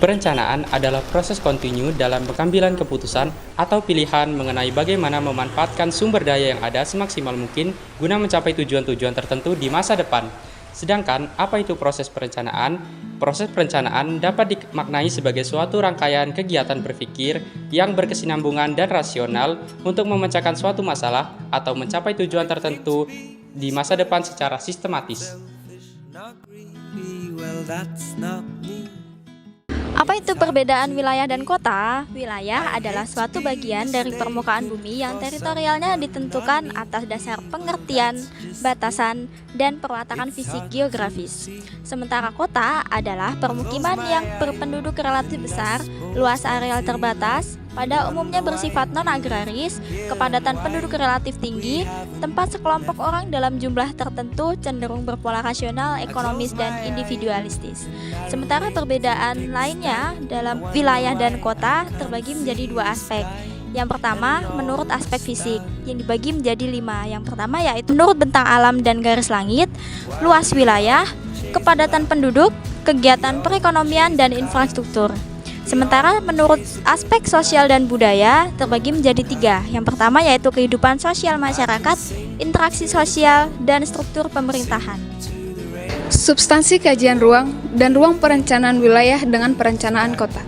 Perencanaan adalah proses kontinu dalam pengambilan keputusan atau pilihan mengenai bagaimana memanfaatkan sumber daya yang ada semaksimal mungkin guna mencapai tujuan-tujuan tertentu di masa depan. Sedangkan, apa itu proses perencanaan? Proses perencanaan dapat dimaknai sebagai suatu rangkaian kegiatan berpikir yang berkesinambungan dan rasional untuk memecahkan suatu masalah atau mencapai tujuan tertentu di masa depan secara sistematis. Apa itu perbedaan wilayah dan kota? Wilayah adalah suatu bagian dari permukaan bumi yang teritorialnya ditentukan atas dasar pengertian, batasan, dan perwatakan fisik geografis. Sementara kota adalah permukiman yang berpenduduk relatif besar, luas areal terbatas, pada umumnya bersifat non-agraris, kepadatan penduduk relatif tinggi, tempat sekelompok orang dalam jumlah tertentu cenderung berpola rasional, ekonomis, dan individualistis. Sementara perbedaan lainnya dalam wilayah dan kota terbagi menjadi dua aspek. Yang pertama, menurut aspek fisik, yang dibagi menjadi 5. Yang pertama yaitu menurut bentang alam dan garis langit, luas wilayah, kepadatan penduduk, kegiatan perekonomian, dan infrastruktur. Sementara menurut aspek sosial dan budaya terbagi menjadi 3. Yang pertama yaitu kehidupan sosial masyarakat, interaksi sosial, dan struktur pemerintahan. Substansi kajian ruang dan ruang perencanaan wilayah dengan perencanaan kota.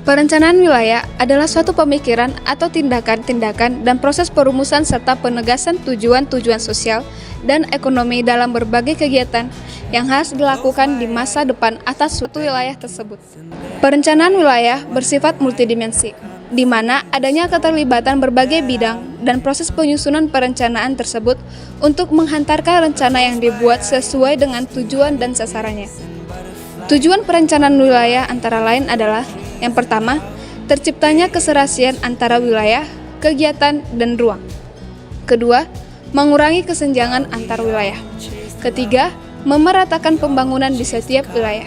Perencanaan wilayah adalah suatu pemikiran atau tindakan-tindakan dan proses perumusan serta penegasan tujuan-tujuan sosial dan ekonomi dalam berbagai kegiatan yang harus dilakukan di masa depan atas suatu wilayah tersebut. Perencanaan wilayah bersifat multidimensi, di mana adanya keterlibatan berbagai bidang dan proses penyusunan perencanaan tersebut untuk menghantarkan rencana yang dibuat sesuai dengan tujuan dan sasarannya. Tujuan perencanaan wilayah antara lain adalah: yang pertama, terciptanya keserasian antara wilayah, kegiatan, dan ruang. Kedua, mengurangi kesenjangan antar wilayah. Ketiga, memeratakan pembangunan di setiap wilayah.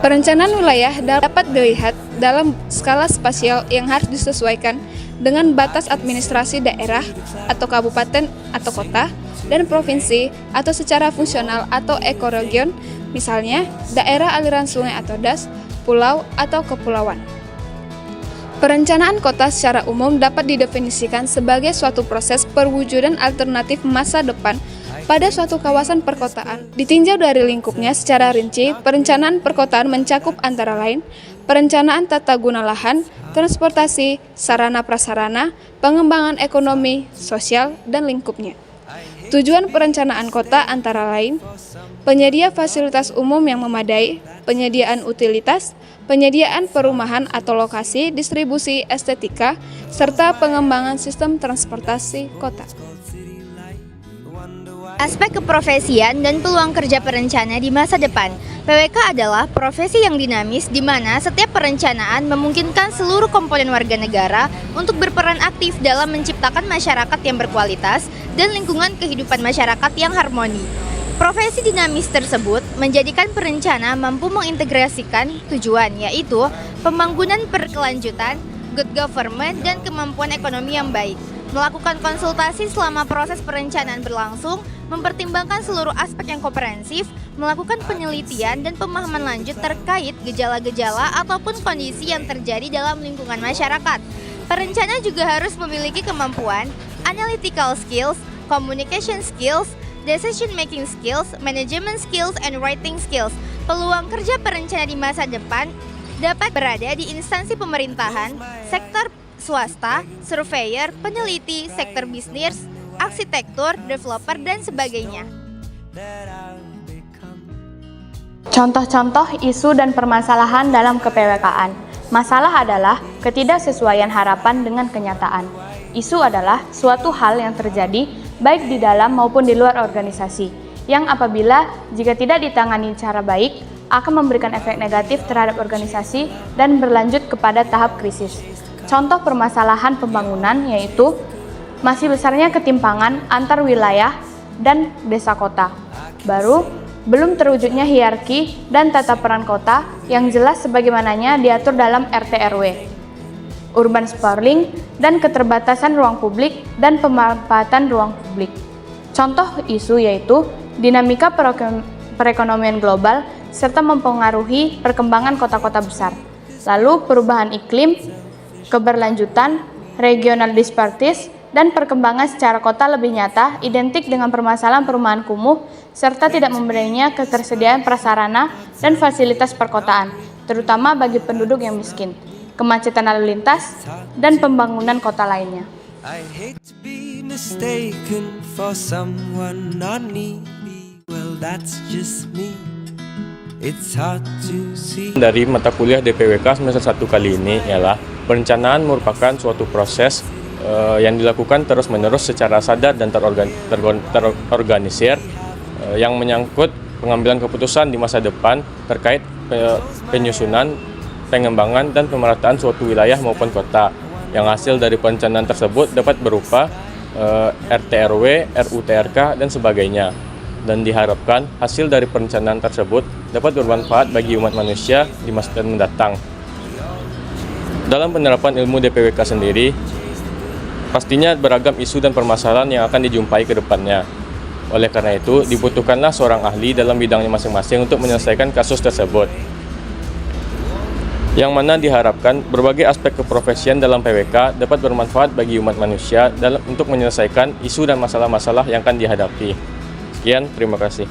Perencanaan wilayah dapat dilihat dalam skala spasial yang harus disesuaikan dengan batas administrasi daerah atau kabupaten atau kota dan provinsi atau secara fungsional atau ekoregion, misalnya daerah aliran sungai atau das, pulau atau kepulauan. Perencanaan kota secara umum dapat didefinisikan sebagai suatu proses perwujudan alternatif masa depan pada suatu kawasan perkotaan. Ditinjau dari lingkupnya secara rinci, perencanaan perkotaan mencakup antara lain perencanaan tata guna lahan, transportasi, sarana prasarana, pengembangan ekonomi, sosial, dan lingkupnya. Tujuan perencanaan kota antara lain penyedia fasilitas umum yang memadai, penyediaan utilitas, penyediaan perumahan atau lokasi, distribusi estetika, serta pengembangan sistem transportasi kota. Aspek keprofesian dan peluang kerja perencana di masa depan. PWK adalah profesi yang dinamis di mana setiap perencanaan memungkinkan seluruh komponen warga negara untuk berperan aktif dalam menciptakan masyarakat yang berkualitas dan lingkungan kehidupan masyarakat yang harmoni. Profesi dinamis tersebut menjadikan perencana mampu mengintegrasikan tujuan, yaitu pembangunan berkelanjutan, good government, dan kemampuan ekonomi yang baik. Melakukan konsultasi selama proses perencanaan berlangsung, mempertimbangkan seluruh aspek yang komprehensif, melakukan penelitian dan pemahaman lanjut terkait gejala-gejala ataupun kondisi yang terjadi dalam lingkungan masyarakat. Perencana juga harus memiliki kemampuan analytical skills, communication skills, decision making skills, management skills, and writing skills. Peluang kerja perencana di masa depan dapat berada di instansi pemerintahan, sektor swasta, surveyor, peneliti, sektor bisnis, arsitektur, developer, dan sebagainya. Contoh-contoh isu dan permasalahan dalam kepwk-an. Masalah adalah ketidaksesuaian harapan dengan kenyataan. Isu adalah suatu hal yang terjadi baik di dalam maupun di luar organisasi, yang apabila jika tidak ditangani secara baik, akan memberikan efek negatif terhadap organisasi dan berlanjut kepada tahap krisis. Contoh permasalahan pembangunan yaitu masih besarnya ketimpangan antar wilayah dan desa kota. Belum terwujudnya hierarki dan tata peran kota yang jelas sebagaimananya diatur dalam RT/RW. Urban sprawl dan keterbatasan ruang publik dan pemanfaatan ruang publik. Contoh isu yaitu dinamika perekonomian global serta mempengaruhi perkembangan kota-kota besar. Lalu perubahan iklim, keberlanjutan, regional disparities, dan perkembangan secara kota lebih nyata identik dengan permasalahan perumahan kumuh serta tidak memberinya ketersediaan prasarana dan fasilitas perkotaan, terutama bagi penduduk yang miskin, kemacetan lalu lintas, dan pembangunan kota lainnya. I hate to be mistaken for someone not needy. Well, that's just me. It's hard to see. Dari mata kuliah DPWK semester 1 kali ini ialah perencanaan merupakan suatu proses yang dilakukan terus-menerus secara sadar dan terorganisir yang menyangkut pengambilan keputusan di masa depan terkait penyusunan, pengembangan, dan pemerataan suatu wilayah maupun kota. Yang hasil dari perencanaan tersebut dapat berupa RT/RW, RUTRK, dan sebagainya. Dan diharapkan hasil dari perencanaan tersebut dapat bermanfaat bagi umat manusia di masa mendatang. Dalam penerapan ilmu DPWK sendiri, pastinya beragam isu dan permasalahan yang akan dijumpai ke depannya. Oleh karena itu, dibutuhkanlah seorang ahli dalam bidangnya masing-masing untuk menyelesaikan kasus tersebut. Yang mana diharapkan berbagai aspek keprofesian dalam PWK dapat bermanfaat bagi umat manusia untuk menyelesaikan isu dan masalah-masalah yang akan dihadapi. Sekian, terima kasih.